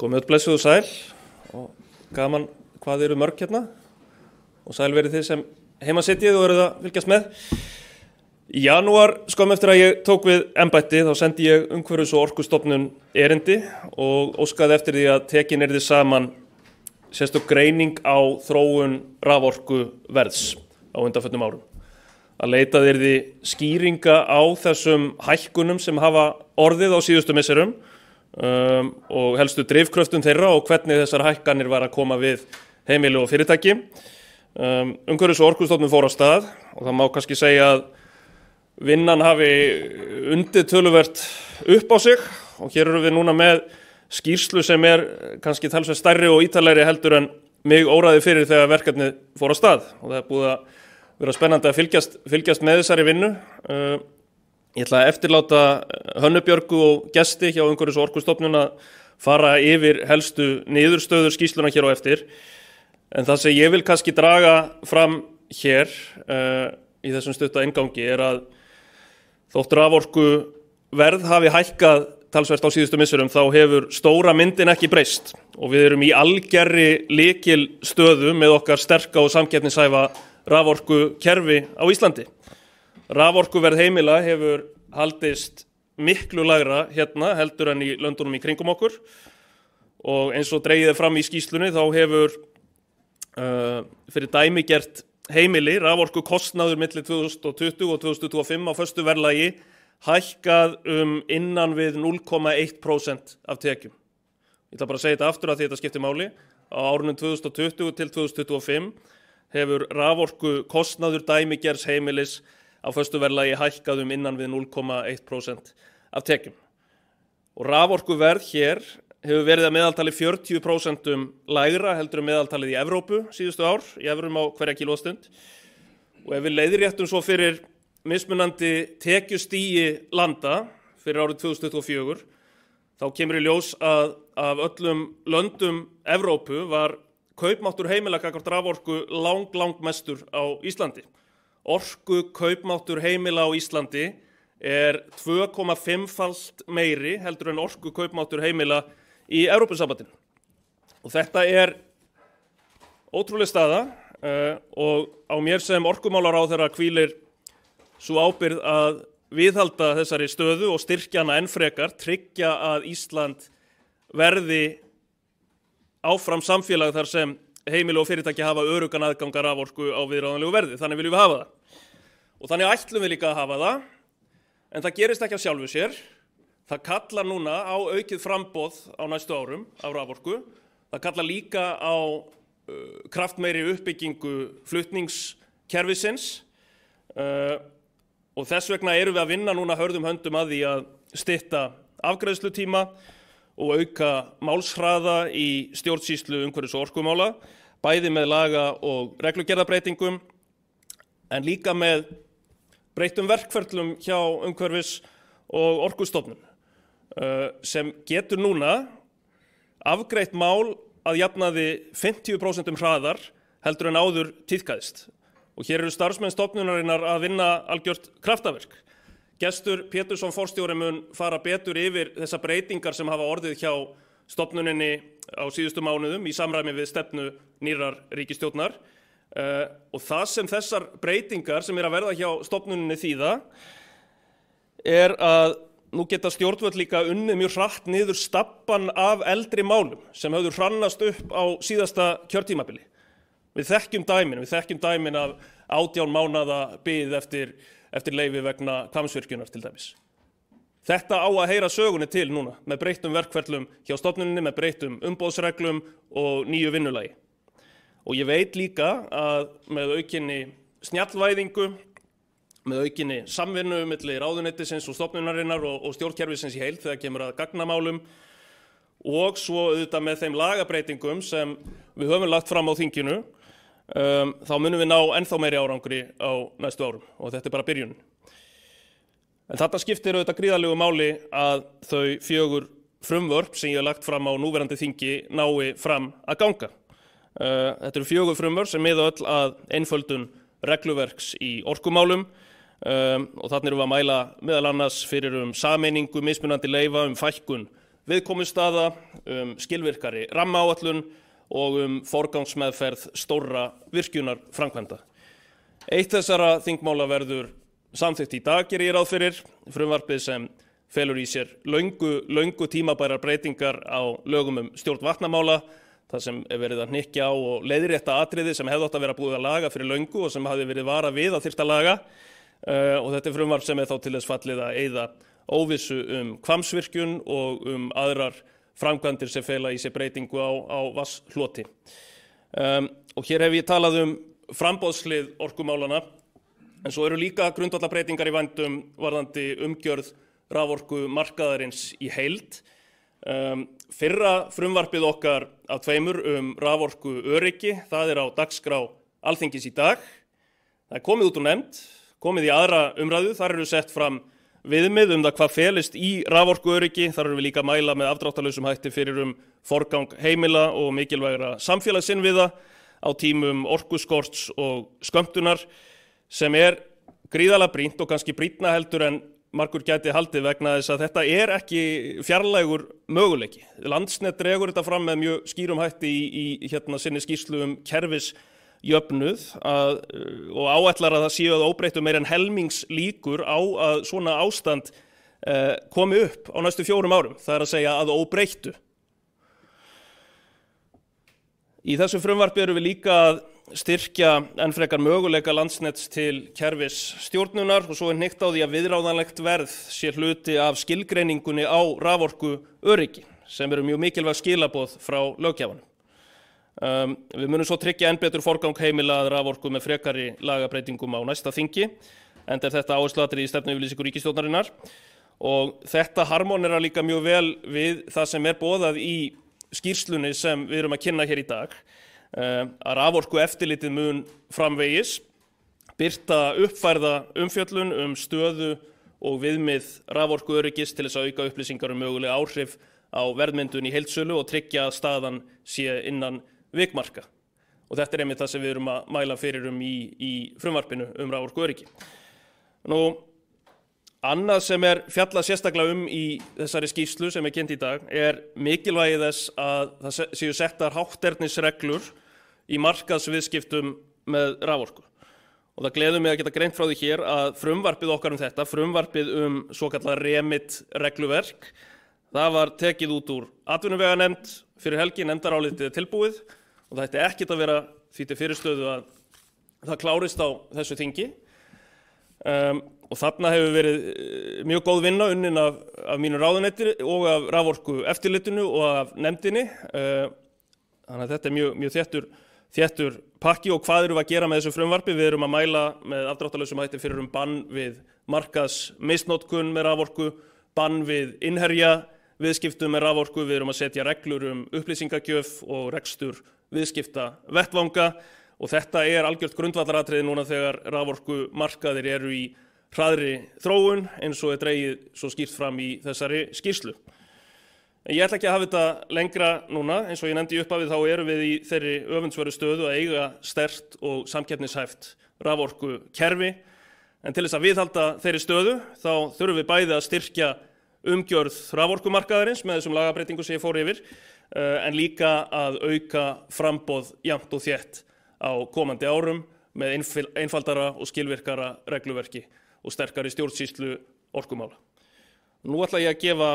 Komið öll blessuð og sæl og gaman hvað eru mörg hérna og sæl verið þið sem heima sitjið og eruð að fylgjast með. Í janúar, skömmu eftir að ég tók við embætti, þá sendi ég Umhverfis- og Orkustofnun erindi og óskaði eftir því að tekin yrði saman sérstök greining á þróun raforkuverðs á undanförnum árum. Að leitað yrði skýringa á þessum hækkunum sem hafa orðið á síðustu misserum og helstu drifkröftum þeirra og hvernig þessar hækkanir var að koma við heimili og fyrirtæki. Umhverfis- og Orkustofnun fór á stað og það má kannski segja að vinnan hafi undið töluvert upp á sig og hér eru við núna með skýrslu sem kannski talsvert stærri og ítarlegri heldur en mig óraði fyrir þegar verkefnið fór á stað og það búið að vera spennandi að fylgjast með þessari vinnu. Ég ætla að eftirláta Hönnu Björgu og gesti hjá Umhverfis- og Orkustofnun að fara yfir helstu niðurstöður skýrsluna hér á eftir. En það sem ég vil kannski draga fram hér í þessum stutta inngangi að þótt raforkuverð hafi hækkað talsvert á síðustu misserum þá hefur stóra myndin ekki breyst og við erum í algerri lykilstöðu með okkar sterka og samkeppnishæfa raforkukerfi á Íslandi. Raforkuverð heimila hefur haldist miklu lægra hérna heldur en í löndunum í kringum okkur og eins og dregið fram í skýrslunni þá hefur fyrir dæmigert heimili raforkukostnaður milli 2020 og 2025 á föstu verðlagi hækkað innan við 0,1% af tekjum. Ég ætla bara að segja þetta aftur að því þetta skiptir máli. Á árunum 2020 til 2025 hefur raforkukostnaður dæmigers heimilis á föstu verðlagi hækkað innan við 0,1% af tekjum. Og raforkuverð hér hefur verið að meðaltali 40% lægra heldur meðaltalið í Evrópu síðustu ár, í evrum á hverja kílóstund. Og ef við leiðréttum svo fyrir mismunandi tekjustigi landa fyrir árið 2024, þá kemur í ljós að af öllum löndum Evrópu var kaupmáttur heimila gagnvart raforku langmestur á Íslandi. Orkukaupmáttur heimila á Íslandi 2,5-falt meiri heldur en orkukaupmáttur heimila í Evrópusambandinu. Og þetta ótrúleg staða og á mér sem orkumálaráðherra hvílir sú ábyrgð að viðhalda þessari stöðu og styrkja hana enn frekar, tryggja að Ísland verði áfram samfélag þar sem heimili og fyrirtæki hafa öruggan aðgang að raforku á viðráðanlegu verði. Þannig viljum við hafa það. Og þannig ætlum við líka að hafa það, en það gerist ekki af sjálfu sér. Það kallar núna á aukið framboð á næstu árum af raforku. Það kallar líka á kraftmeiri uppbyggingu flutningskerfisins og þess vegna erum við að vinna núna hörðum höndum að því að stytta afgreiðslutíma og auka málshraða í stjórnsýslu umhverfis- og orkumála, bæði með laga- og reglugerðarbreytingum en líka með breyttum verkferlum hjá Umhverfis- og Orkustofnun sem getur núna afgreitt mál að jafnaði 50% hraðar heldur en áður tíðkaðist. Og hér eru starfsmenn stofnunarinnar að vinna algjört kraftaverk. Gestur Pétursson forstjóri mun fara betur yfir þessar breytingar sem hafa orðið hjá stofnuninni á síðustu mánuðum í samræmi við stefnu nýrrar ríkisstjórnar. Og það sem þessar breytingar sem að verða hjá stofnuninni þýða að nú geta stjórnvöld líka unnið mjög hratt niður stabban af eldri málum sem höfðu hrannast upp á síðasta kjörtímabili. Við þekkjum dæmin af 18 mánaða bið eftir leyfi vegna Hvammsvirkjunar til dæmis. Þetta á að heyra sögunni til núna með breyttum verkferlum hjá stofnuninni, með breyttum umboðsreglum og nýju vinnulagi. Og ég veit líka að með aukinni snjallvæðingu, með aukinni samvinnu milli ráðuneytisins og stofnunarinnar og stjórnkerfisins í heild þegar kemur að gagnamálum og svo auðvitað með þeim lagabreytingum sem við höfum lagt fram á þinginu, þá munum við ná ennþá meiri árangri á næstu árum og þetta bara byrjunin. En þetta skiptir auðvitað gríðarlegu máli að þau 4 frumvörp sem ég hef lagt fram á núverandi þingi nái fram að ganga. Þetta eru 4 frumvörp sem miða öll að einföldun regluverks í orkumálum og þarna erum við að mæla meðal annars fyrir sameiningu mismunandi leyfa, fækkun viðkomustaða, skilvirkari rammaáætlun og forgangsmeðferð stórra virkjunarframkvæmda. Eitt þessara þingmála verður samþykkt í dag, geri ég ráð fyrir, frumvarpið sem felur í sér löngu tímabærar breytingar á lögum stjórn vatnamála, það sem verið að hnykkja á og leiðrétta atriði sem hefði átt að vera búið að laga fyrir löngu og sem hafði verið varað við að þyrfti að laga. Og þetta frumvarp sem þá til þess fallið að eyða óvissu Hvammsvirkjun og aðrar framkvæmdir sem fela í sér breytingu á vatnshloti. Og hér hef ég talað framboðshlið orkumálana, en svo eru líka grundvallarbreytingar í vændum varðandi umgjörð raforkumarkaðarins í heild. Fyrra frumvarpið okkar af tveimur raforkuöryggi, það er á dagskrá Alþingis í dag. Það er komið út úr nefnd, komið í aðra umræðu, þar eru sett fram viðmið það hvað felist í raforkuöryggi, þar eru við líka að mæla með afdráttarlausum hætti fyrir forgang heimila og mikilvægra samfélagsinnviða á tímum orkuskorts og skömmtunar, sem er gríðarlega brýnt og kannski brýnna heldur en margur gæti haldið vegna þess að þetta er ekki fjarlægur möguleiki. Landsnet dregur þetta fram með mjög skýrum hætti í sinni skýrslu kerfisjöfnuð og áætlar að það séu að óbreyttu meira en helmings líkur á að svona ástand komi upp á næstu 4 árum. Það er að segja að óbreyttu. Í þessu frumvarpi eru við líka að styrkja enn frekar möguleika Landsnets til kerfisstjórnunar og svo er hnykkt á því að viðráðanlegt verð sé hluti af skilgreiningunni á raforkuöryggi, sem eru mjög mikilvæg skilaboð frá löggjafanum. Við munum svo tryggja enn betur forgang heimila að raforku með frekari lagabreytingum á næsta þingi, enda er þetta áhersluatriði í stefnuyfirlýsingu ríkisstjórnarinnar og þetta harmonera líka mjög vel við það sem er boðað í skýrslunni sem við erum að kynna hér í dag, að raforkueftirlitið mun framvegis birta uppfærða umfjöllun stöðu og viðmið raforkuöryggis til þess að auka upplýsingar möguleg áhrif á verðmyndun í heildsölu og tryggja að staðan sé innan vikmarka. Og þetta er einmitt það sem við erum að mæla fyrir í frumvarpinu raforkuöryggi. Annað sem er fjallað sérstaklega í þessari skýrslu sem er kynnt í dag er mikilvægi þess að það séu settar hátternisreglur í markaðsviðskiptum með raforku. Og það gleður mig að geta greint frá því hér að frumvarpið okkar þetta, frumvarpið svokallað REMIT-regluverk, það var tekið út úr atvinnuveganefnd fyrir helgi, nefndarálitið tilbúið og það ætti ekkert að vera því til fyrirstöðu að það klárist á þessu þingi. Og þarna hefur verið mjög góð vinna unnin af mínu ráðuneyti og af raforkueftirlitinu og af nefndinni. Þannig að þetta er mjög þéttur pakki og hvað erum við að gera með þessu frumvarpi? Við erum að mæla með afdráttarlausum hætti fyrir bann við markaðsmisnotkun með raforku, bann við innherja viðskiptum með raforku, við erum að setja reglur upplýsingagjöf og rekstur viðskipta vettvanga og þetta er algjört grundvallaratriði núna þegar raforkumarkaðir eru í hraðri þróun eins og er dregið svo skýrt fram í þessari skýrslu. En ég ætla ekki að hafa þetta lengra núna, eins og ég nefndi í upphafi þá erum við í þeirri öfundsverðu stöðu að eiga sterkt og samkeppnishæft raforkukerfi, en til þess að viðhalda þeirri stöðu þá þurfum við bæði að styrkja umgjörð raforkumarkaðarins með þessum lagabreytingum sem ég fór yfir, en líka að auka framboð jafnt og þétt á komandi árum með einfaldara og skilvirkara regluverki og sterkari stjórnsýslu orkumála. Nú ætla ég að gefa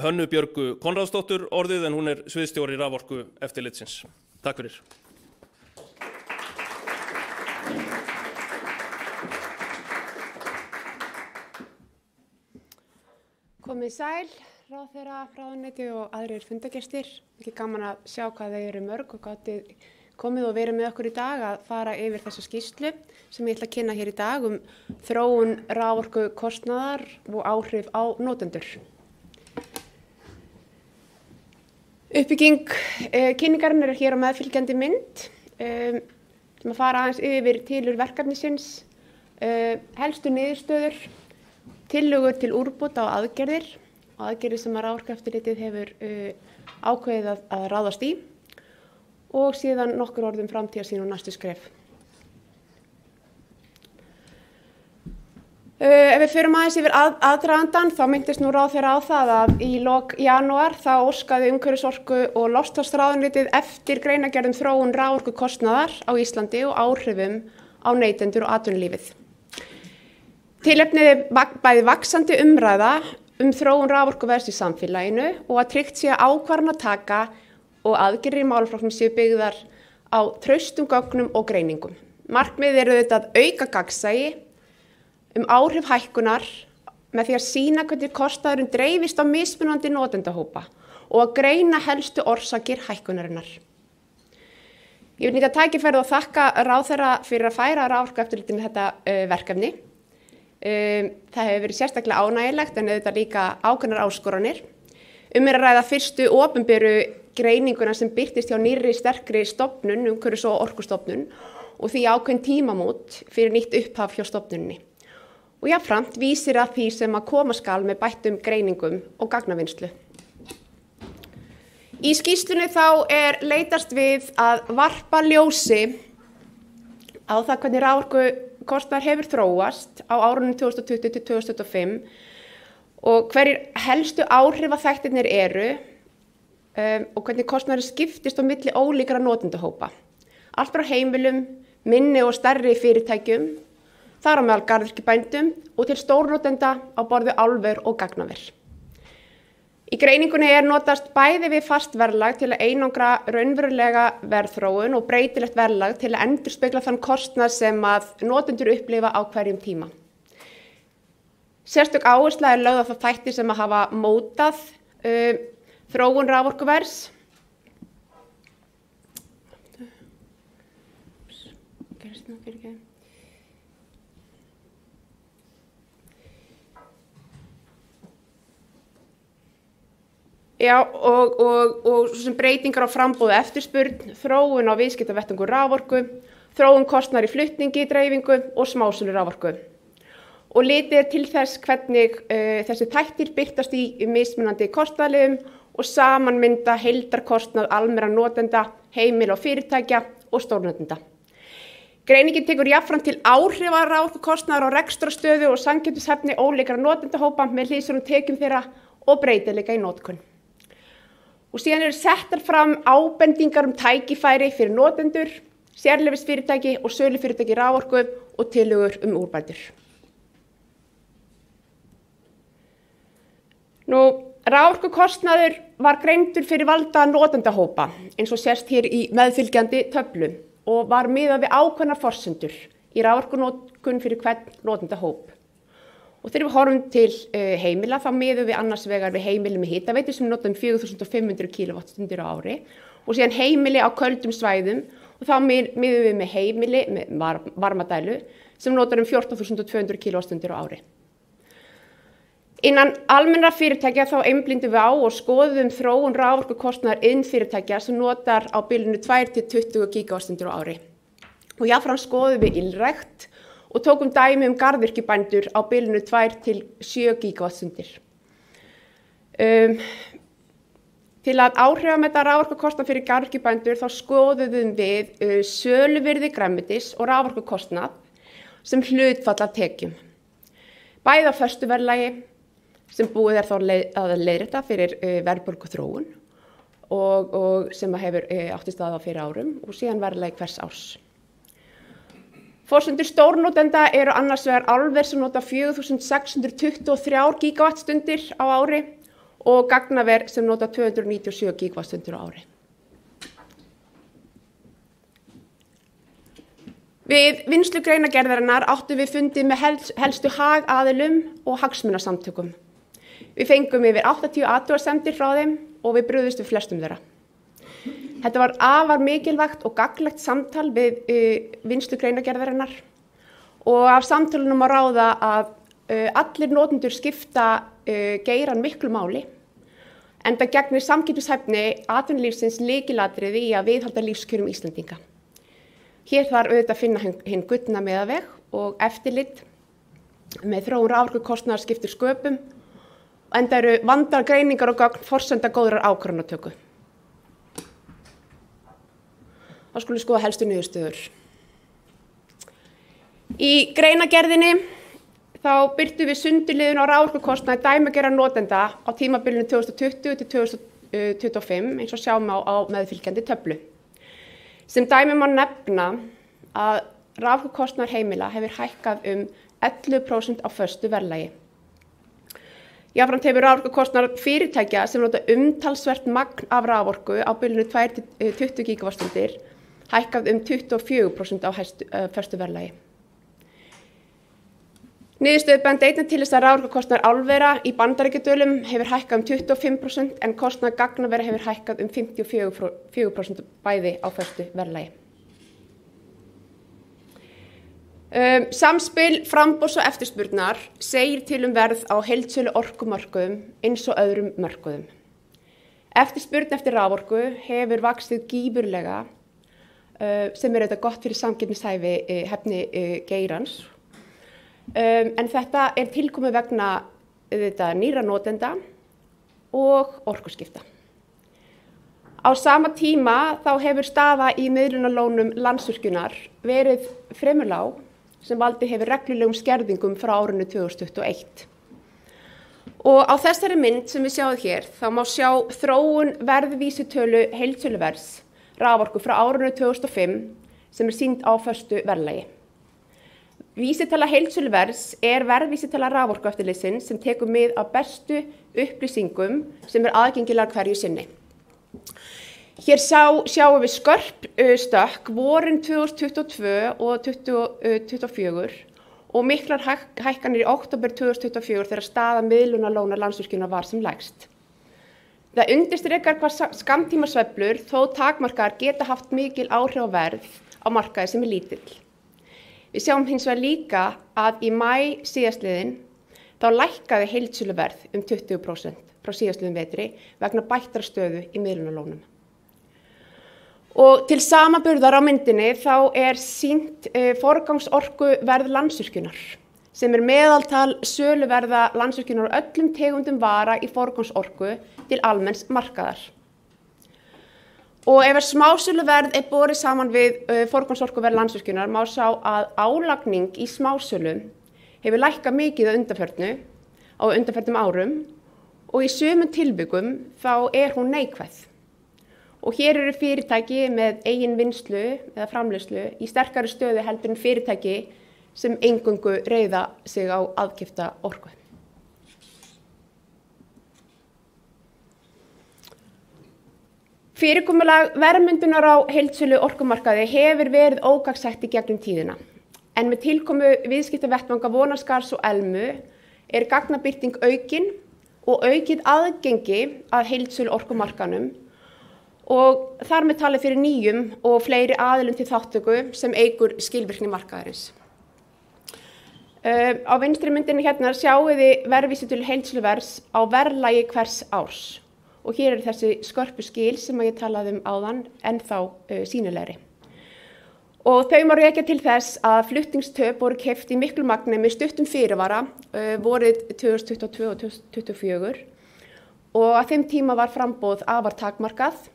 Hönnu Björgu Konráðsdóttur orðið en hún er sviðsstjóri raforkueftirlitsins. Takk fyrir. Komið sæl, ráðherra, ráðuneyti og aðrir fundargestir. Ekki gaman að sjá hvað þeir eru mörg og gáttið komið og verið með okkur í dag að fara yfir þessa skýrslu sem ég ætla að kynna hér í dag þróun raforkukostnaðar og áhrif á notendur. Uppbygging kynningarinnar er hér á meðfylgjandi mynd sem að fara aðeins yfir tilurð verkefnisins, helstu niðurstöður, tillögur til úrbóta og aðgerðir sem að Raforkueftirlitið hefur ákveðið að ráðast í og síðan nokkur orð framtíðarsýn og næstu skref. Ef við förum aðeins yfir aðdragandan þá minntist nú ráðherra á það að í lok janúar þá óskaði umhverfisorku og loftslagsráðuneytið eftir greinargerð þróun raforkukostnaðar á Íslandi og áhrifum á neytendur og atvinnulífið. Tilefnið bæði vaxandi umræða þróun raforkuverðs í samfélaginu og að tryggt sé ákvarðanataka og aðgerðir í málaflokknum séu byggðar á traustum gögnum og greiningum. Markmiðið eru þetta að auka gagnsæi áhrif hækkunar með því að sýna hvernig kostnaðurinn dreifist á mismunandi notendahópa og að greina helstu orsakir hækkunarinnar. Ég vil nýta tækifærið og þakka ráðherra fyrir að færa raforkueftirlitinu þetta verkefni. Það hefur verið sérstaklega ánægilegt en auðvitað líka ákveðnar áskoranir. Er að ræða fyrstu opinberu greininguna sem birtist hjá nýrri sterkri stofnun, umhverfis- og orkustofnun og því ákveðin tímamót fyrir nýtt upphaf hjá stofnunni. Og jafnframt vísir að því sem að koma skal með bættum greiningum og gagnavinnslu. Í skýrslunni þá leitast við að varpa ljósi á það hvernig raforkukostnaður hefur þróast á árunum 2020 til 2025 og hverjir helstu áhrifaþættirnir eru og hvernig kostnaður skiptist á milli ólíkra notendahópa. Allt frá heimilum, minni og stærri fyrirtækjum, þar á meðal garðyrkjubændum og til stórnotenda á borði álver og gagnaver. Í greiningunni notast bæði við fast verðlag til að einangra raunverulega verðþróun og breytilegt verðlag til að endurspegla þann kostnað sem að notendur upplifa á hverjum tíma. Sérstök áhersla lögð á það þætti sem að hafa mótað þróun raforkuverðs. Já, og sem breytingar á framboði eftirspurn, þróun á viðskiptavettvangi raforku, þróun kostnaðar í flutningi, dreifingu og smásölu raforku. Og litið til þess hvernig þessi þættir birtast í mismunandi kostnaðarliðum og samanmynda heildarkostnað almennra notenda, heimila og fyrirtækja og stórnotenda. Greiningin tekur jafnframt til áhrifa raforkukostnaðar á rekstrarstöðu og samkeppnishæfni ólíkra notendahópa með hliðsjón af tekjum þeirra og breytileika í notkun. Og síðan eru settar fram ábendingar tækifæri fyrir notendur, sérleyfisfyrirtæki og sölufyrirtæki raforku og tillögur úrbætur. Raforkukostnaður var greindur fyrir valda notendahópa eins og sést hér í meðfylgjandi töflu og var miðað við ákveðnar forsendur í raforkunotkun fyrir hvern notendahóp. Og þegar við horfum til heimila þá miðum við annars vegar við heimili með hitaveitu sem notum 4500 kWh á ári og síðan heimili á köldum svæðum og þá miðum við með heimili með varmadælu sem notar 14.200 kWh á ári. Innan almennra fyrirtækja þá einblíndum við á og skoðum þróun raforkukostnaðar iðnfyrirtækja sem notar á bilinu 2 til 20 GWh á ári. Og jafnframt skoðum við ylrækt og tókum dæmi garðyrkjubændur á bilinu 2 til 7 GWh. Til að áhrifameta raforkukostnað fyrir garðyrkjubændur þá skoðuðum við söluvirði grænmetis og raforkukostnað sem hlutfall af tekjum. Bæði á föstu verðlagi sem búið þá að leiðrétta fyrir verðbólguþróun og sem hefur átt í stað á fyrir árum og síðan verðlagi hvers árs. Forsendur stórnotenda eru annars vegar álver sem nota 4623 gigawattstundir á ári og gagnaver sem nota 297 gigawattstundir á ári. Við vinnslu greinargerðarinnar áttum við fundi með helstu hagaðilum og hagsmunasamtökum. Við fengum yfir 80 athugasemdir frá þeim og við brugðumst við flestum þeirra. Þetta var afar mikilvægt og gagnlegt samtal við vinnslu greinargerðarinnar og af samtalunum að ráða að allir notendur skipta geiran miklu máli enda gegnir samkeppnishæfni atvinnulífsins lykilatriði í að viðhalda lífskjörum Íslendinga. Hér þarf auðvitað að finna hinn gullna meðalveg og eftirlit með þróun raforkukostnaðar skiptir sköpum enda eru vandaðar greiningar og gögn forsenda góðrar ákvarðanatöku. Þá skulum við skoða helstu niðurstöður. Í greinargerðinni þá birtum við sundurliðun á raforkukostnaði dæmigerðra notenda á tímabilinu 2020 til 2025 eins og sjáum á meðfylgjandi töflu. Sem dæmi má nefna að raforkukostnaður heimila hefur hækkað 11% á föstu verðlagi. Jafnframt hefur raforkukostnaður fyrirtækja sem nota umtalsvert magn af raforku á bilinu 2 til 20 gigawattstundir hækkað 24% á föstu verðlagi. Niðurstöður benda einnig til þess að raforkukostnaður álvera í Bandaríkjadölum hefur hækkað 25% en kostnaður gagnavera hefur hækkað 54% bæði á föstu verðlagi. Samspil framboðs og eftirspurnar segir til verð á heildsölu orkumörkuðum eins og öðrum mörkuðum. Eftirspurn eftir raforku hefur vaxið gífurlega sem auðvitað gott fyrir samkeppnishæfni geirans. En þetta tilkomið vegna nýrra notenda og orkuskipta. Á sama tíma þá hefur staða í miðlunarlónum Landsvirkjunar verið fremur lág sem valdið hefur reglulegum skerðingum frá árinu 2021. Og á þessari mynd sem við sjáum hér þá má sjá þróun verðvísitölu heildsöluverðs raforku frá árinu 2005 sem sýnd á föstu verðlagi. Vísitala heildsöluverðs verðvísitala raforkueftirlitsins sem tekur mið af bestu upplýsingum sem aðgengilegar hverju sinni. Hér sjáum við skörp stökk vorin 2022 og 2024 og miklar hækkanir í október 2024 þegar staða miðlunarlóna Landsvirkjunar var sem lægst. Það undirstrikar hvað skammtímasveiflur þó takmarkaðar geta haft mikil áhrif á verð á markaði sem lítill. Við sjáum hins vegar líka að í maí síðastliðin þá lækkaði heildsöluverð 20% frá síðastliðin vetri vegna bættrar stöðu í miðlunarlónum. Og til samanburðar á myndinni þá sýnt forgangsorkuverð Landsvirkjunar sem meðaltal söluverða Landsvirkjunar á öllum tegundum vara í forgangsorku til almenns markaðar. Og ef smásöluverð borið saman við forgangsorkuverð Landsvirkjunar má sjá að álagning í smásölu hefur lækkað mikið á undanförnum árum og í sumum tilvikum þá hún neikvæð. Og hér eru fyrirtæki með eigin vinnslu eða framleiðslu í sterkari stöðu heldur en fyrirtæki sem eingöngu reiða sig á aðkeypta orku. Fyrirkomulag verðmyndunar á heildsölu orkumarkaði hefur verið ógagnsætt í gegnum tíðina. En með tilkomu viðskiptavettvanga Vonarskars og Elmu gagnabirting aukin og aukið aðgengi að heildsölu orkumarkaðnum og þar með talið fyrir nýjum og fleiri aðilum til þáttöku sem eykur skilvirkni markaðarins. Á vinstri myndinni hérna sjáum við verðvísitölu heildsöluverðs á verðlagi hvers árs og hér þessi skörpu skil sem ég talaði áðan ennþá sýnilegri. Og þau má rekja til þess að flutningstöp voru keypt í miklu magni með stuttum fyrirvara vorið 2022 og 2024 og að þeim tíma var framboð afar takmarkað.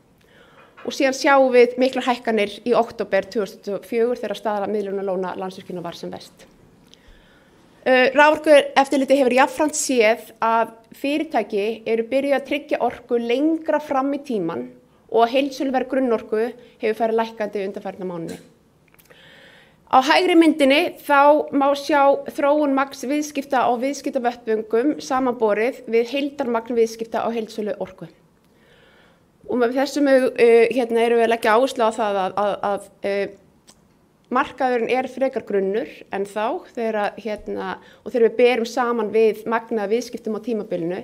Og síðan sjáum við miklar hækkanir í október 2024 þegar staða miðlunarlóna Landsvirkjunar var sem verst. Raforkueftirlitið hefur jafnframt séð að fyrirtæki byrjuð að tryggja orku lengra fram í tíman og að heildsöluverð grunnorku hefur farið lækkandi undanfarna mánuði. Á hægri myndinni þá má sjá þróun magns viðskipta á viðskiptavettvöngum samanborið við heildarmagn viðskipta á heildsölu orku. Og með þessum erum við að leggja áherslu á það að markaðurinn frekar grunnur en þá og þegar við berum saman við magnaða viðskiptum á tímabilinu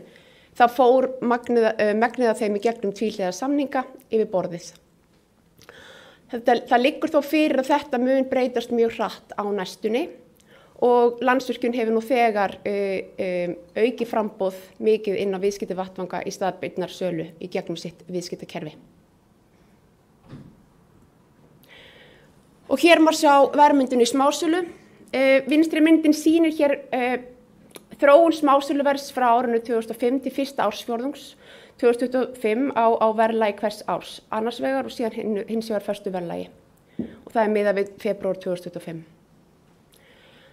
þá fór megnið af þeim í gegnum tvíhliða samninga yfir borðið. Það liggur þó fyrir að þetta mun breytast mjög hratt á næstunni og Landsvirkjun hefur nú þegar aukið framboð mikið inn á viðskiptavettvanga í staðbundnar sölu í gegnum sitt viðskiptakerfi. Og hér má sjá verðmyndun í smásölu. Vinstri myndin sýnir hér þróun smásöluverðs frá árinu 2005 til fyrsta ársfjórðungs 2025 á verðlagi hvers árs annars vegar og síðan hins vegar föstu verðlagi. Og það miðað við febrúar 2025.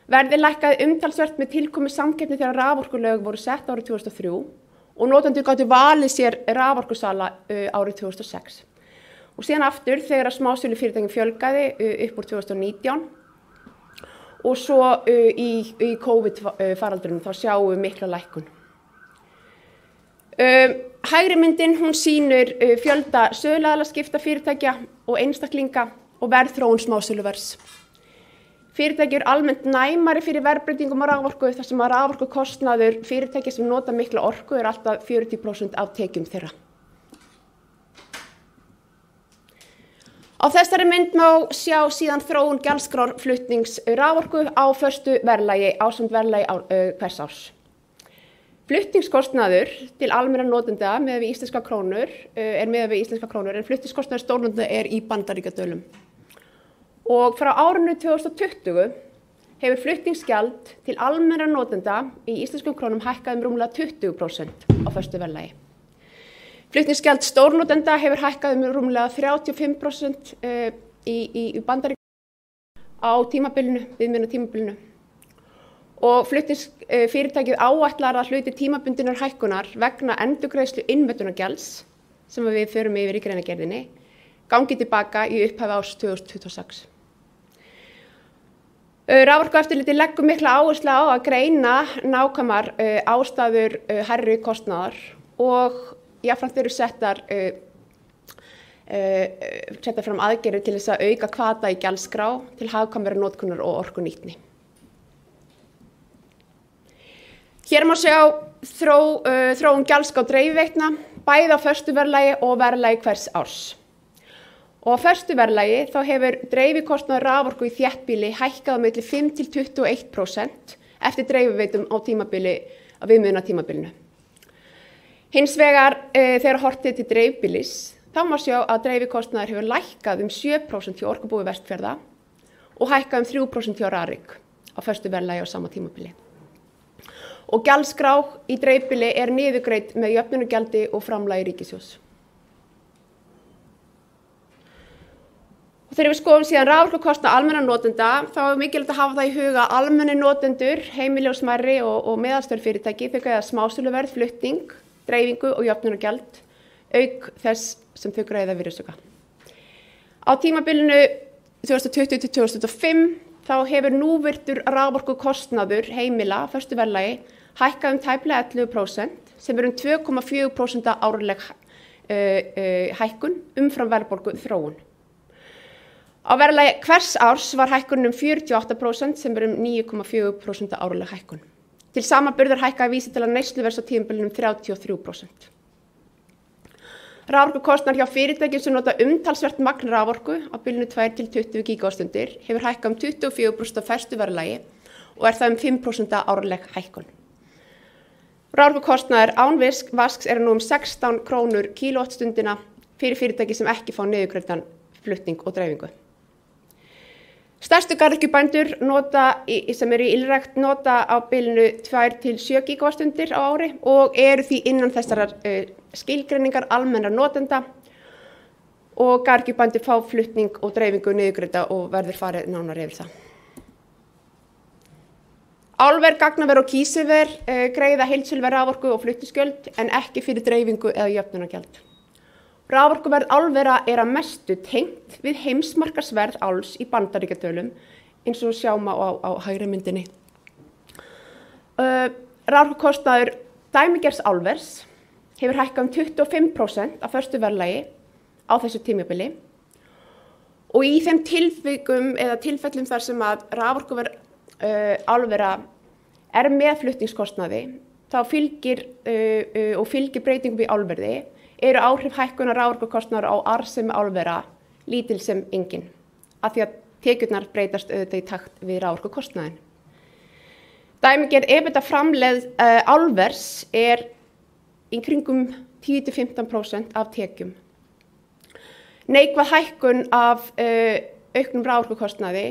Verðið lækkaði umtalsvert með tilkomu samkeppni þegar raforkulög voru sett árið 2003 og notendur gátu valið sér raforkusala árið 2006. Og síðan aftur þegar smásölufyrirtækin fjölgaði upp úr 2019 og svo í COVID-faraldrinum þá sjáum við mikla lækkun. Hægri myndin hún sýnir fjölda söluaðilaskipta fyrirtækja og einstaklinga og verðþróun smásöluverðs. Fyrirtæki eru almennt næmari fyrir verðbreytingum á raforku þar sem að raforkukostnaður fyrirtæki sem nota mikla orku alltaf 40% af tekjum þeirra. Á þessari mynd má sjá síðan þróun gjaldskrár flutnings raforku á föstu verðlagi ásamt verðlagi hvers árs. Flutningskostnaður til almennra notenda miðað við íslenskar krónur en flutningskostnaður stórnotenda í bandaríkjadölum. Og frá árinu 2020 hefur flutningsgjald til almennra notenda í íslenskum krónum hækkað rúmlega 20% á föstu verðlagi. Flutningsgjald stórnotenda hefur hækkað rúmlega 35% í bandaríkjadölum á viðmiðunartímabilinu. Og flutningsfyrirtækið áætlar að hluti tímabundinnar hækkunar vegna endurgreiðslu innmötunargjalds sem við förum yfir í greinargerðinni gangi tilbaka í upphafi árs 2026. Raforkueftirlitið leggur mikla áherslu á að greina nákvæmar ástæður hærri kostnaðar og jafnframt eru settar fram aðgerðir til þess að auka hvata í gjaldskrá til hagkvæmari notkunar og orkunýtni. Hér má sjá þróun gjaldskrár dreifiveitna, bæði á föstu verðlagi og verðlagi hvers árs. Og á föstu verðlagi þá hefur dreifikostnaður raforku í þéttbýli hækkað á milli 5–21% eftir dreifiveitum á viðmiðunartímabilinu. Hins vegar þegar horft til dreifbýlis þá má sjá að dreifikostnaður hefur lækkað 7% hjá Orkubúi Vestfjarða og hækkað 3% hjá Rarik á föstu verðlagi á sama tímabili. Og gjaldskrá í dreifbýli niðurgreidd með jöfnunargjaldi og framlagi ríkissjóðs. Og þegar við skoðum síðan raforkukostnað almennra notenda þá mikilvægt að hafa það í huga að almennir notendur, heimili og smærri og meðalstór fyrirtæki þau greiða smásöluverð, flutning, dreifingu og jöfnunargjald auk þess sem þau greiða virðisauka. Á tímabilinu 2020–2025 þá hefur núvirtur raforkukostnaður heimila á föstu verðlagi hækkað tæplega 11% sem 2,4% árleg hækkun umfram verðbólgu þróun. Á verðlagi hvers árs var hækkunin 48% sem 9,4% árleg hækkun. Til samanburðar hækkaði vísitala neysluverðs á tímabilinu 33%. Raforkukostnaður hjá fyrirtækjum sem nota umtalsvert magn raforku á bilinu 2–20 gígastundir hefur hækkað 24% á föstu verðlagi og það 5% árleg hækkun. Raforkukostnaður án vasks nú 16 krónur kílówattstundina fyrir fyrirtæki sem ekki fá niðurgreiddan flutning og dreifingu. Stærstu garðyrkjubændur sem eru í ylrækt nota á bilinu 2–7 gígastundir á ári og eru því innan þessarar skilgreiningar almennra notenda og garðyrkjubændur fá flutning og dreifingu niðurgreidda og verður farið nánar yfir það. Álver, gagnaver og kísilver greiða heildsöluverð raforku og flutningsgjöld en ekki fyrir dreifingu eða jöfnunargjald. Raforkuverð álvera að mestu tengt við heimsmarkaðsverð áls í bandaríkjadölum eins og sjáum á hægri myndinni. Raforkukostnaður dæmigerðs álvers hefur hækkað 25% á föstu verðlagi á þessu tímabili og í þeim tilfellum þar sem að raforkuverð álvera með flutningskostnaði þá fylgir breytingum í álverði eru áhrif hækkunar raforkukostnaðar á arðsemi álvera lítil sem engin af því að tekjurnar breytast auðvitað í takt við raforkukostnaðinn. Dæmigerð EBITDA framlegð álvers í kringum 10–15% af tekjum. Neikvæð hækkun af auknum raforkukostnaði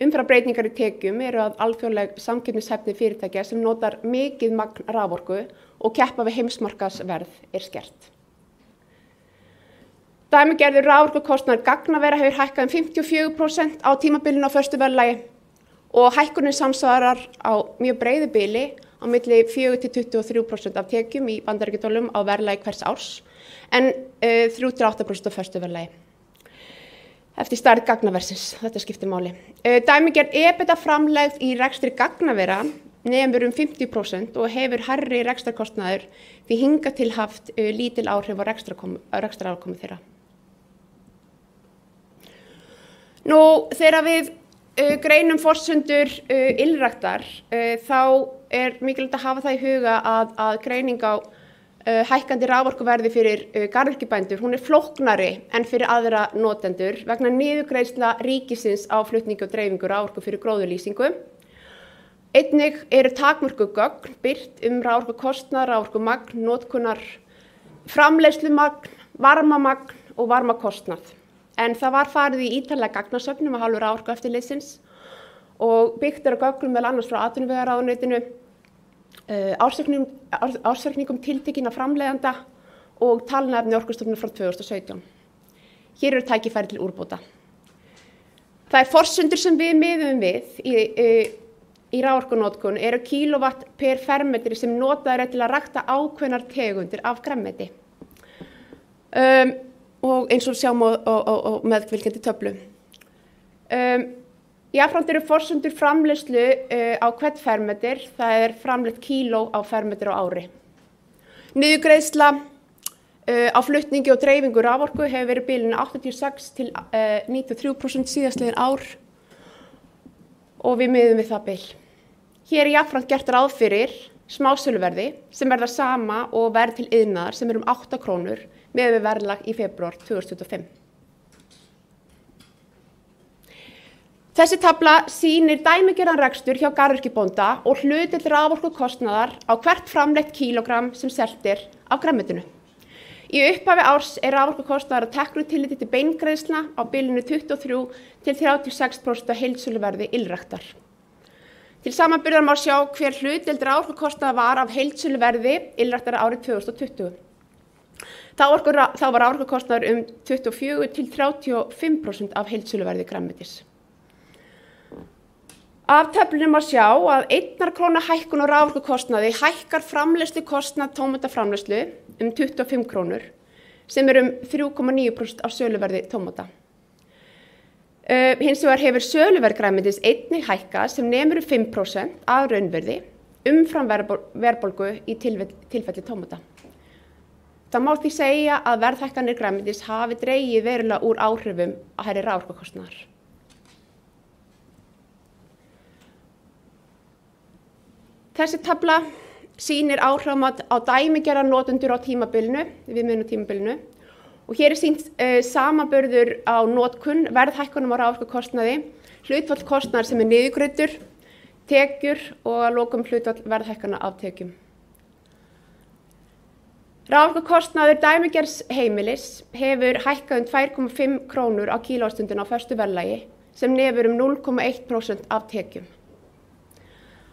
umfram breytingar í tekjum eru að alþjóðleg samkeppnishæfni fyrirtækja sem notar mikið magn raforku og keppa við heimsmarkaðsverð skert. Dæmigerður raforkukostnaður gagnavera hefur hækkað 54% á tímabilinu á föstu verðlagi og hækkunin samsvarar á mjög breiðu bili á milli 4–23% af tekjum í bandaríkjadolum á verðlagi hvers árs en 3–8% á föstu verðlagi. Eftir stærð gagnaversins, þetta skiptir máli. Dæmigerð EBITDA framlegð í rekstri gagnavera nemur 50% og hefur hærri rekstrarkostnaður því hingað til haft lítil áhrif á rekstrarafkomu þeirra. Nú, þegar við greinum forsendur ylræktar þá mikilvægt að hafa það í huga að greining á hækkandi raforkuverði fyrir garðyrkjubændur, hún flóknari en fyrir aðra notendur vegna niðurgreiðsla ríkisins á flutningi og dreifingu raforku fyrir gróðurlýsingu. Einnig eru takmörkuð gögn birt raforkukostnað, raforkumagn, notkunar, framleiðslumagn, varmamagn og varmakostnað. En það var farið í ítarlega gagnasöfnum af hálfu Raforkueftirlitsins og byggt á gögnum meðal annars frá atvinnuvegaráðuneytinu, ársreikningum tiltekinna framleiðanda og talnaefni Orkustofnunar frá 2017. Hér eru tækifæri til úrbóta. Það forsendur sem við miðum við í raforkunotkun eru kílóvatt per fermetri sem notaður til að rækta ákveðnar tegundir af grænmeti. Og eins og sjáum á meðfylgjandi töflu. Jafnframt eru forsendur framleiðslu á hvern fermetr, það framleitt kíló á fermetr á ári. Niðurgreiðsla á flutningi og dreifingu raforku hefur verið bilinu 86–93% síðastliðin ár og við miðum við það bil. Hér jafnframt gert ráð fyrir smásöluverði sem það sama og verð til iðnaðar sem 8 krónur með við verðlag í febrúar 2025. Þessi tafla sýnir dæmigerðan rekstur hjá garðyrkjubónda og hlutdeild raforkukostnaðar á hvert framleitt kílógramm sem selt af grænmetinu. Í upphafi árs raforkukostnaðar að teknu tilliti til beingreiðslna á bilinu 23–36% af heildsöluverði ylræktar. Til samanburðar má sjá hver hlutdeild raforkukostnaðar var af heildsöluverði ylræktar árið 2020. Þá var raforkukostnaður 24–35% af heildsöluverði grænmetis. Af töflunum má sjá að 1 króna hækkun á raforkukostnaði hækkar framleiðslukostnað tómataframleiðslu 25 krónur sem 3,9% af söluverði tómata. Hins vegar hefur söluverð grænmetis einnig hækkað sem nemur 5% af raunverði umfram verðbólgu í tilfelli tómata. Það má því segja að verðhækkanir grænmetis hafi dregið verulega úr áhrifum á hærri raforkukostnaðar. Þessi tafla sýnir áhrifamat á dæmigerða notendur á tímabilinu, viðmiðunartímabilinu, og hér sýnt samanburður á notkun, verðhækkunum á raforkukostnaði, hlutfall kostnaðar sem niðurgreiddur, tekjur og að lokum hlutfall verðhækkana af tekjum. Raforkukostnaður dæmigerðs heimilis hefur hækkað 2,5 krónur á kílóstundina á föstu verðlagi sem nemur 0,1% af tekjum.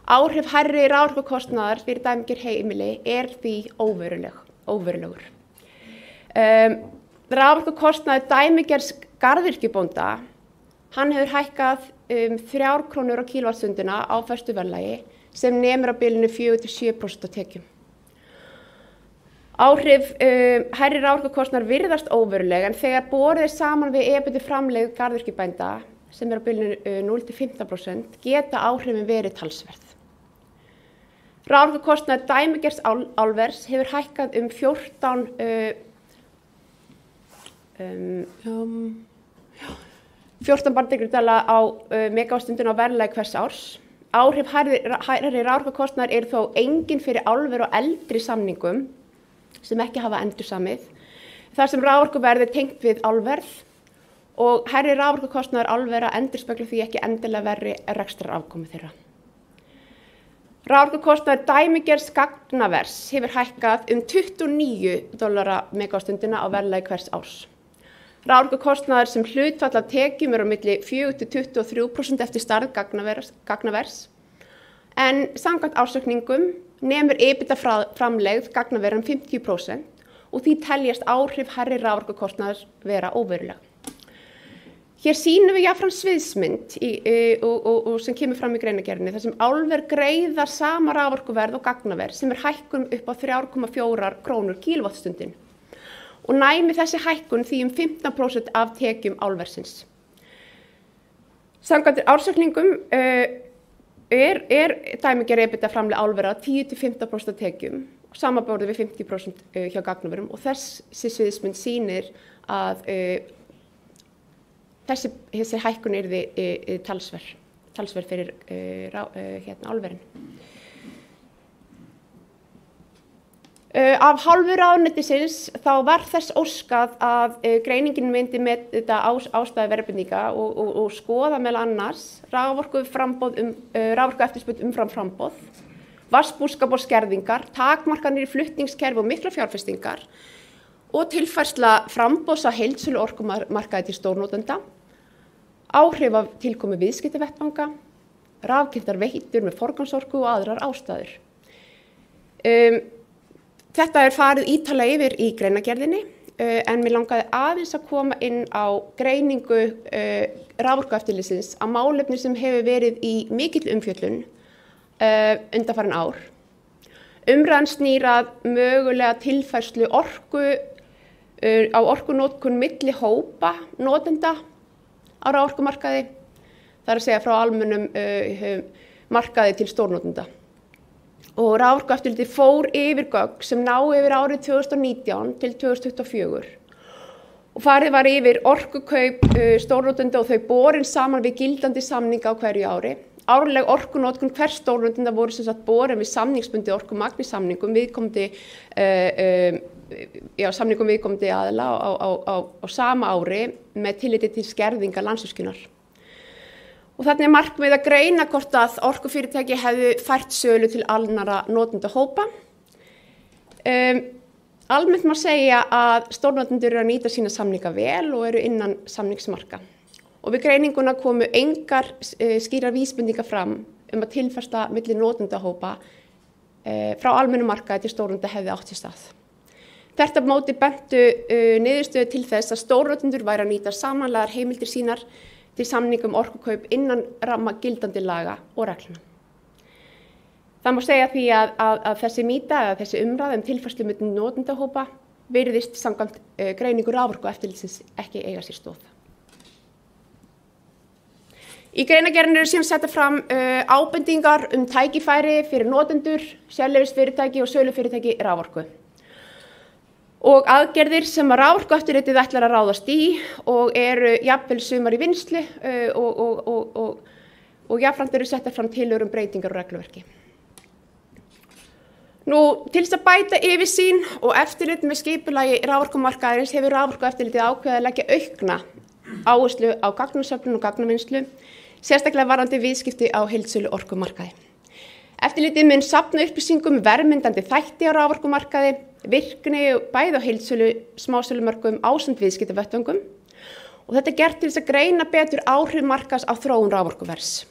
Áhrif hærri raforkukostnaðar fyrir dæmigerð heimili því óverulegur. Raforkukostnaður dæmigerðs garðyrkjubónda, hann hefur hækkað 3 krónur á kílówattstundina á föstu verðlagi sem nemur á bilinu 4–7% af tekjum. Áhrif hærri raforkukostnaðar virðast óveruleg en þegar borið saman við EBITDA framlegð garðyrkjubænda sem á bilinu 0–15% geta áhrifin verið talsverð. Raforkukostnaður dæmigerðs álvers hefur hækkað 14 bandaríkjadala á megavattstundina á verðlagi hvers árs. Áhrif hærri raforkukostnaðar þó engin fyrir álver og eldri samningum sem ekki hafa endursamið, þar sem raforkuverð tengt við álverð og hærri raforkukostnaður álvera endurspeglar því ekki endilega verri rekstrarafkomu þeirra. Raforkukostnaður dæmigerðs gagnavers hefur hækkað $29 megavattstundina á verðlagi hvers árs. Raforkukostnaður sem hlutfall af tekjum á milli 4–23% eftir stærð gagnavers, en samkvæmt ársreikningum nemur EBITDA framlegð gagnavera 50% og því teljast áhrif hærri raforkukostnaðar vera óveruleg. Hér sýnum við jafnframt sviðsmynd og sem kemur fram í greinargerðinni þar sem álver greiða sama raforkuverð og gagnaverð sem hækkun upp á 3,4 krónur kílóvattstundin og næmi þessi hækkun því 15% af tekjum álversins. Samkvæmt ársreikningum er dæmigerð EBITDA framlegð álvera 10–15% af tekjum og samanborið við 50% hjá gagnaverum og þessi sviðsmynd sýnir að þessi hækkun yrði talsverð fyrir álverin. Af hálfu ráðuneytisins þá var þess óskað að greiningin myndi með þetta ástæðu verðbindinga og skoða meðal annars raforkueftirspurn umfram framboð, vatnsbúskap og skerðingar, takmarkanir í flutningskerfi og miklar fjárfestingar og tilfærsla framboðs að heildsölu orkumarkaði til stórnotenda, áhrif af tilkomu viðskiptavettvanga, rafkyntar veitur með forgangsorku og aðrar ástæður. Þetta farið ítarlega yfir í greinargerðinni en mér langaði aðeins að koma inn á greiningu raforkueftirlitsins á málefni sem hefur verið í mikill umfjöllun undanfarin ár. Umræðan snýr að mögulega tilfærslu á orkunotkun milli hópa notenda á raforkumarkaði, það er að segja frá almennum markaði til stórnotenda. Og raforkueftirlitið fór yfir gögn sem ná yfir árið 2019 til 2024 og farið var yfir orkukaup stórnotenda og þau borin saman við gildandi samninga á hverju ári. Árleg orkunotkun hvers stórnotenda voru sem sagt borin við samningsbundið orkumagn í samningum viðkomandi aðila á sama ári með tilliti til skerðinga Landsvirkjunar. Og þannig markmið að greina hvort að orkufyrirtæki hefðu fært sölu til annarra notendahópa. Almennt má segja að stórnotendur eru að nýta sína samninga vel og eru innan samningsmarka. Og við greininguna komu engar skýrar vísbendingar fram að tilfærsla milli notendahópa frá almennum markaði til stórnotenda hefði átt sér stað. Þvert á móti bentu niðurstöður til þess að stórnotendur væru að nýta samanlegar heimildir sínar til samningum orkukaup innan ramma gildandi laga og reglna. Það má segja því að þessi mýta eða þessi umræða tilfærslu milli notendahópa virðist samkvæmt greiningu raforkueftirlitsins ekki eiga sér stoð. Í greinargerðinni eru síðan settar fram ábendingar tækifæri fyrir notendur, sérleyfisfyrirtæki og sölufyrirtæki raforku. Og aðgerðir sem að raforkueftirlitið ætlar að ráðast í og eru jafnvel sumar í vinnslu og jafnframt eru settar fram tillögur breytingar og regluverki. Til þess að bæta yfirsýn og eftirlit með skipulagi raforkumarkaðarins hefur raforkueftirlitið ákveðið að leggja aukna áherslu á gagnasöfnun og gagnavinnslu, sérstaklega varðandi viðskipti á heildsölu orkumarkaði. Eftirlitið mun safna upplýsingum verðmyndandi þætti á raforkumarkaði, virkni bæði á heildsölu smásölumörkum ásamt viðskiptavettvöngum og þetta er gert til þess að greina betur áhrif markaðs á þróun raforkuverðs.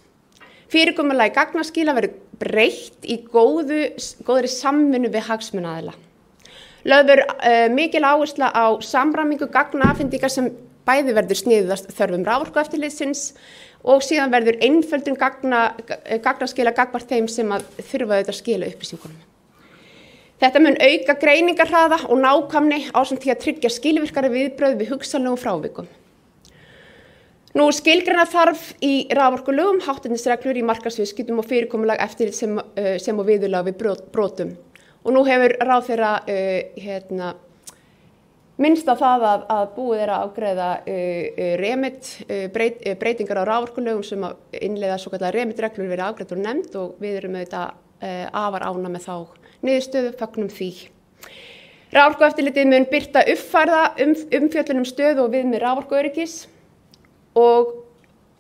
Fyrirkomulagi gagnaskila verður breytt í góðri samvinnu við hagsmunaaðila. Lögð verður mikil áhersla á samræmingu gagnaafhendingar sem bæði verður sniðið þörfum raforkueftirlitsins og síðan verður einföldun gagnaskila gagnvart þeim sem þurfa að skila upplýsingunum. Þetta mun auka greiningarhraða og nákvæmni ásamt því að tryggja skilvirkari viðbrögð við hugsanlegum frávikum. Skilgreina þarf í raforkulögum hátternisreglur í markaðsviðskiptum og fyrirkomulag eftirlit sem og viðurlag við brotum. Og nú hefur ráðherra minnst á það að búið er að afgreiða breytingar á raforkulögum sem að innleiða svokallaðar REMIT-reglur verið afgreiddar og nefnd og við erum auðvitað afar ánægð með þá niðurstöðu, fögnum því. Raforkueftirlitið mun birta uppfærða umfjöllun stöðu og viðmið raforkuöryggis og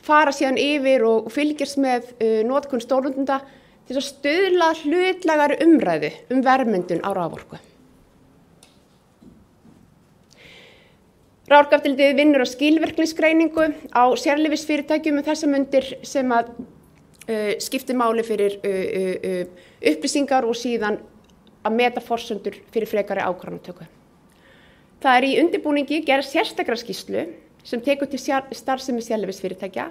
fara síðan yfir og fylgjast með notkun stórnotenda til að stuðla hlutlægari umræðu verðmyndun á raforku. Raforkueftirlitið vinnur á skilvirknisgreiningu á sérleyfisfyrirtækjum þessar mundir sem að skiptir máli fyrir upplýsingar og síðan að meta forsendur fyrir frekari ákvarðanatöku. Það er í undirbúningi gerð sérstakra skýrslu sem tekur til starfsemi sérleyfisfyrirtækja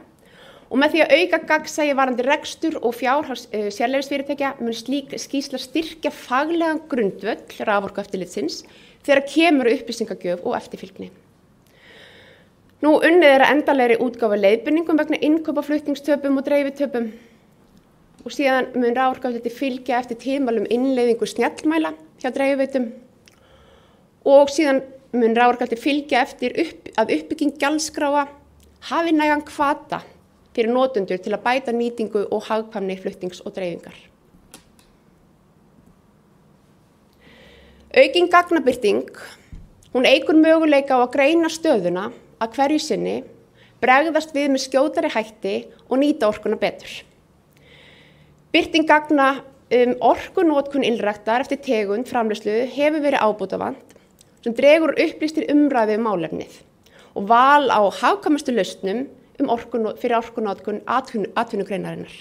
og með því að auka gagnsæi varðandi rekstur og fjárhags sérleyfisfyrirtækja mun slík skýrsla styrkja faglegan grundvöll raforkueftirlitsins þegar kemur að upplýsingagjöf og eftirfylgni. Nú unnið að endanlegri útgáfu leiðbeiningum vegna innkaupa flutningstöpum og dreifitöpum og síðan mun raforkueftirlitið fylgja eftir tilmælum innleiðingu snjallmæla hjá dreifiveitum og síðan mun raforkueftirlitið fylgja eftir að uppbygging gjaldskráa hafi nægan hvata fyrir notendur til að bæta nýtingu og hagkvæmni flutnings og dreifingar. Aukin gagnabirting, hún eykur möguleika á að greina stöðuna að hverju sinni, bregðast við með skjótari hætti og nýta orkuna betur. Birting gagna orkunotkun ylræktar eftir tegund framleiðslu hefur verið ábótavant sem dregur upplýstir umræðu málefnið og val á hagkvæmustu lausnum fyrir orkunotkun atvinnugreinarinnar.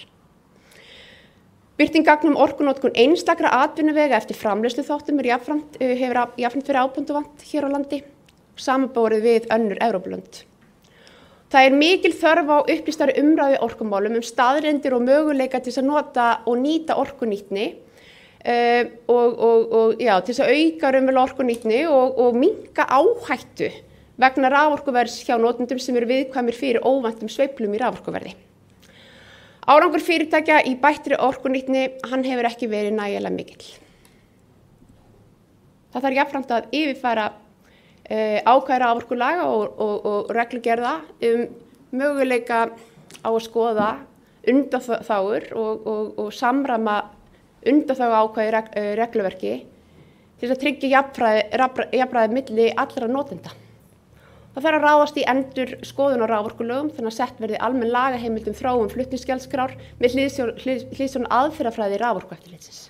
Birting gagna orkunotkun einstakra atvinnuvega eftir framleiðslu þáttum hefur jafnframt verið ábótavant hér á landi, samanborið við önnur Evrópulönd. Það mikil þörf á upplýstari umræðu orkumálum staðreyndir og möguleika til að nota og nýta orkunýtni og til að auka raunverulega orkunýtni og minnka áhættu vegna raforkuverðs hjá notendum sem eru viðkvæmir fyrir óvæntum sveiflum í raforkuverði. Árangur fyrirtækja í bættri orkunýtni, hann hefur ekki verið nægilega mikill. Það þarf jafnframt að yfirfæra ákvæði raforkulaga og reglugerða möguleika á að skoða undanþágur og samræma undanþágu ákvæði regluverki til að tryggja jafnræði milli allra notenda. Það þarf að ráðast í endurskoðun á raforkulögum þannig að sett verði almenn lagaheimild þróun flutningsgjaldskrár með hliðsjón aðferðafræði raforkueftirlitsins.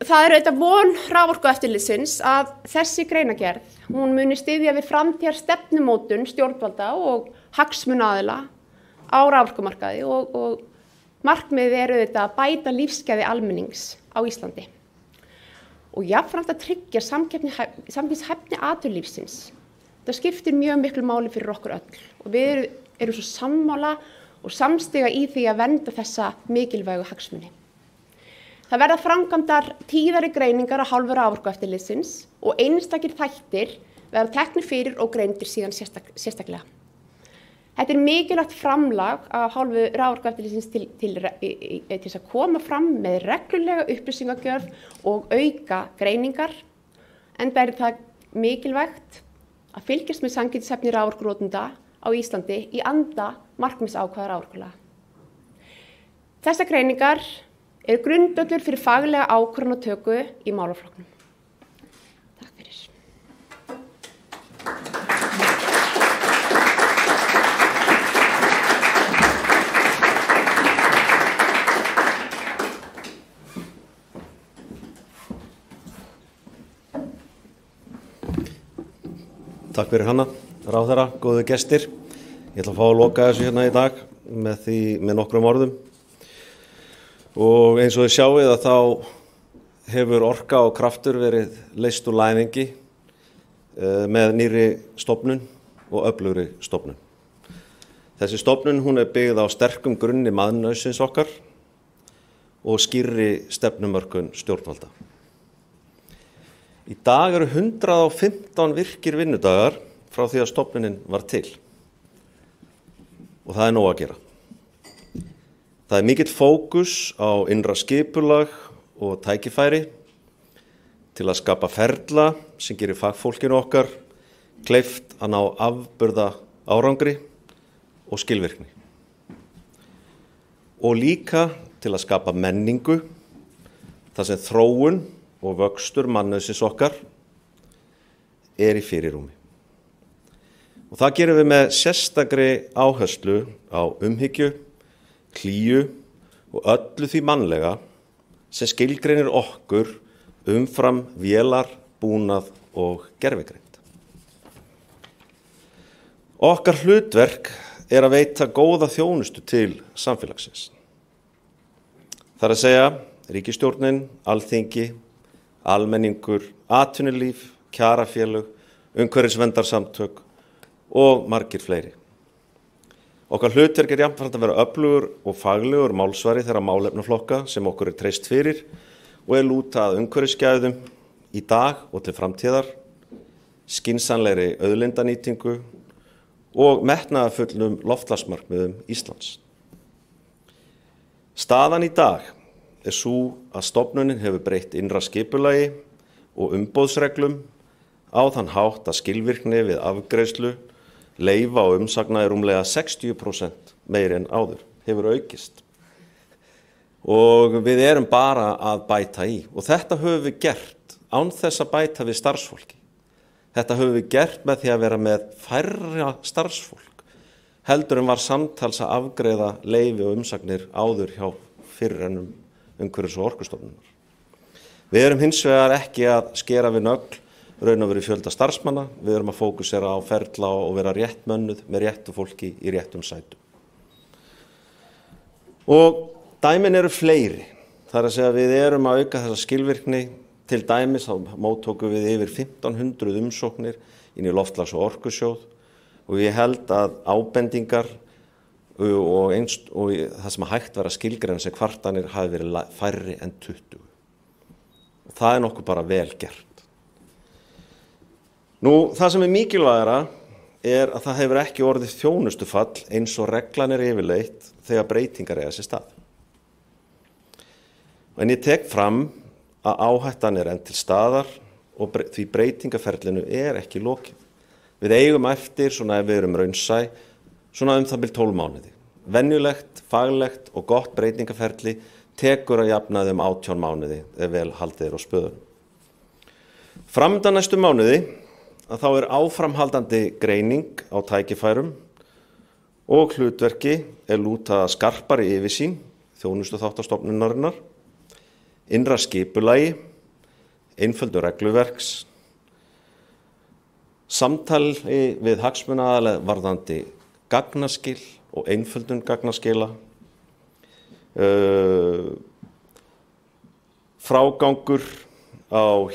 Það auðvitað von raforkueftirlitsins að þessi greinagerð, hún muni styðja við framtíðar stefnumótun stjórnvalda og hagsmunaaðila á raforkumarkaði og markmiðið auðvitað að bæta lífsgæði almennings á Íslandi. Og jafnframt að tryggja samkeppnishæfni atvinnulífsins. Það skiptir mjög miklu máli fyrir okkur öll og við erum svo sammála og samstiga í því að vernda þessa mikilvægu hagsmuni. Það verða framkvæmdar tíðari greiningar af hálfu raforkueftirlitsins og einstakir þættir verða teknir fyrir og greindir síðan sérstaklega. Þetta mikilvægt framlag af hálfu raforkueftirlitsins til að koma fram með reglulega upplýsingagjöf og auka greiningar, enda það mikilvægt að fylgjast með sanngirnishæfni raforkunotenda á Íslandi í anda markmiðsákvæða raforkulaga. Þessar greiningar eru grundvöllur fyrir faglega ákvörðunartöku í málaflokknum. Takk fyrir. Takk fyrir Hanna, ráðherra, góðu gestir. Ég ætla að fá að loka þessu hérna í dag með nokkrum orðum. Og eins og þið sjáið að þá hefur orka og kraftur verið leyst úr læðingi með nýrri stofnun og öflugri stofnun. Þessi stofnun hún byggð á sterkum grunni mannauðsins okkar og skýrri stefnumörkun stjórnvalda. Í dag eru 115 virkir vinnudagar frá því að stofnunin var til og það nóg að gera. Það mikill fókus á innra skipulag og tækifæri til að skapa ferla sem gerir fagfólkinu okkar kleift að ná afburða árangri og skilvirkni. Og líka til að skapa menningu þar sem þróun og vöxtur mannauðsins okkar í fyrirrúmi. Og það gerum við með sérstakri áherslu á umhyggju, hlýju og öllu því mannlega sem skilgreinir okkur umfram vélar, búnað og gervigreind. Okkar hlutverk að veita góða þjónustu til samfélagsins. Það að segja ríkisstjórnin, alþingi, almenningur, atvinnulíf, kjarafélög umhverfisverndarsamtök og margir fleiri. Okkar hlutverk jafnframt að vera öflugur og faglegur málsvari þeirra málefnaflokka sem okkur treyst fyrir og lúta að umhverfisgæðum í dag og til framtíðar, skynsamlegri auðlindanýtingu og metnaðarfullum loftslagsmarkmiðum Íslands. Staðan í dag sú að stofnunin hefur breytt innra skipulagi og umboðsreglum á þann hátt að skilvirkni við afgreiðslu, leyfa og umsagna rúmlega 60% meiri en áður, hefur aukist. Og við erum bara að bæta í. Og þetta höfum við gert án þess að bæta við starfsfólki. Þetta höfum við gert með því að vera með færra starfsfólk, heldur en var samtals að afgreiða leyfi og umsagnir áður hjá fyrirrennum umhverfis- og orkustofnunar. Við erum hins vegar ekki að skera við nögl raun og veru fjölda starfsmanna, við erum að fókusera á ferla og vera rétt mönnuð með réttu fólki í réttum sætum. Og dæmin eru fleiri, það er að segja að við erum að auka þessa skilvirkni, til dæmis þá móttókum við yfir 1500 umsóknir inn í loftslags- og orkusjóð og ég held að ábendingar og það sem hægt vera skilgreina sem kvartanir hafi verið færri en 20. Og það nokkuð bara vel gert. Nú, það sem mikilvægara að það hefur ekki orðið þjónustufall eins og reglan yfirleitt þegar breytingar eiga sér stað. En ég tek fram að áhættan enn til staðar og því breytingaferlinu ekki lokið. Við eigum eftir, svona ef við erum raunsæ, svona það bil 12 mánuði. Venjulegt, faglegt og gott breytingaferli tekur að jafnaði 18 mánuði ef vel haldið á spöðunum. Framöndan næstu mánuði að þá áframhaldandi greining á tækifærum og hlutverki lúta skarpari yfirsýn þjónustuþáttastofnunarinnar, innra skipulagi, einföldu regluverks, samtali við hagsmunaaðila varðandi gagnaskil og einföldun gagnaskila, frágangur á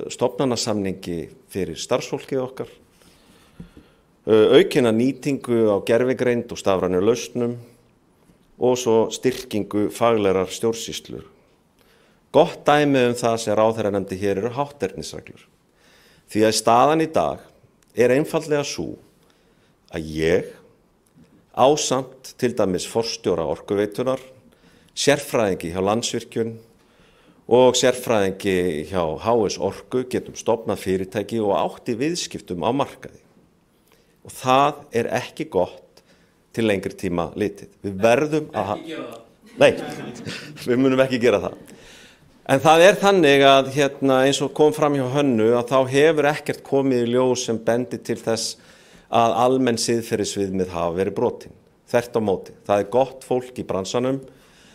stofnanasamningi fyrir starfsfólkið okkar, aukina nýtingu á gervigreind og stafrænu lausnum og svo styrkingu faglegar stjórnsýslu. Gott dæmi það sem ráðherra nefndi hér eru hátternisreglur. Því að staðan í dag einfaldlega sú að ég ásamt til dæmis forstjóra Orkuveitunar, sérfræðingi hjá Landsvirkjun og sérfræðingi hjá HS Orku getum stofnað fyrirtæki og átt í viðskiptum á markaði. Og það ekki gott til lengri tíma litið. Við verðum að Nei, við munum ekki gera það. En það þannig að eins og kom fram hjá Hönnu að þá hefur ekkert komið í ljós sem bendi til þess að almenn siðferðisviðmið hafa verið brotin. Þvert á móti. Það gott fólk í bransanum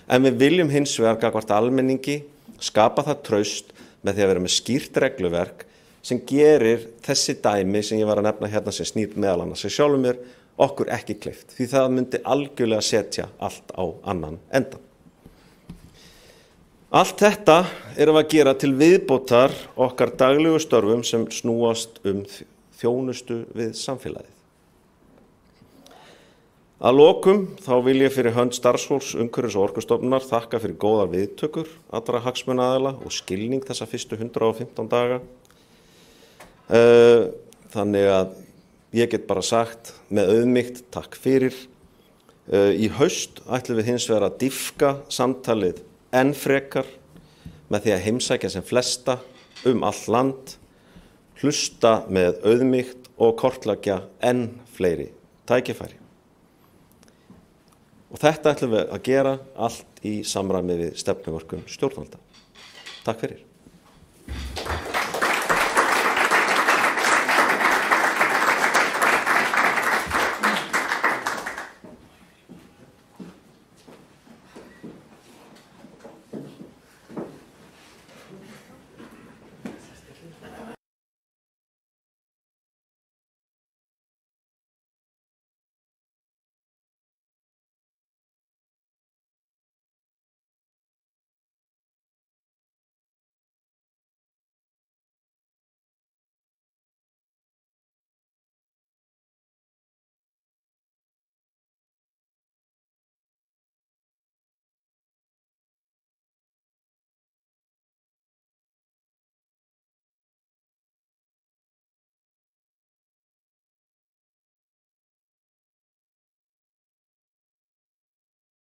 en við viljum hins vegar gagnvart almenningi skapa það traust með því að vera með skýrt regluverk sem gerir þessi dæmi sem ég var að nefna sem snýr meðal annars sem sjálfum mér okkur ekki kleift, því það myndi algjörlega setja allt á annan endan. Allt þetta erum við að gera til viðbótar okkar daglegu störfum sem snúast þjónustu við samfélagið. Að lokum þá vil ég fyrir hönd starfsfólks umhverfis- og orkustofnunar þakka fyrir góðar viðtökur allra hagsmunaaðila og skilning þessa fyrstu 115 daga. Þannig að ég get bara sagt með auðmýkt takk fyrir. Í haust ætlum við hins vegar að dýpka samtalið enn frekar með því að heimsækja sem flesta allt land, hlusta með auðmýkt og kortleggja enn fleiri tækifæri. Og þetta ætlum við að gera allt í samræmi við stefnumörkun stjórnvalda. Takk fyrir.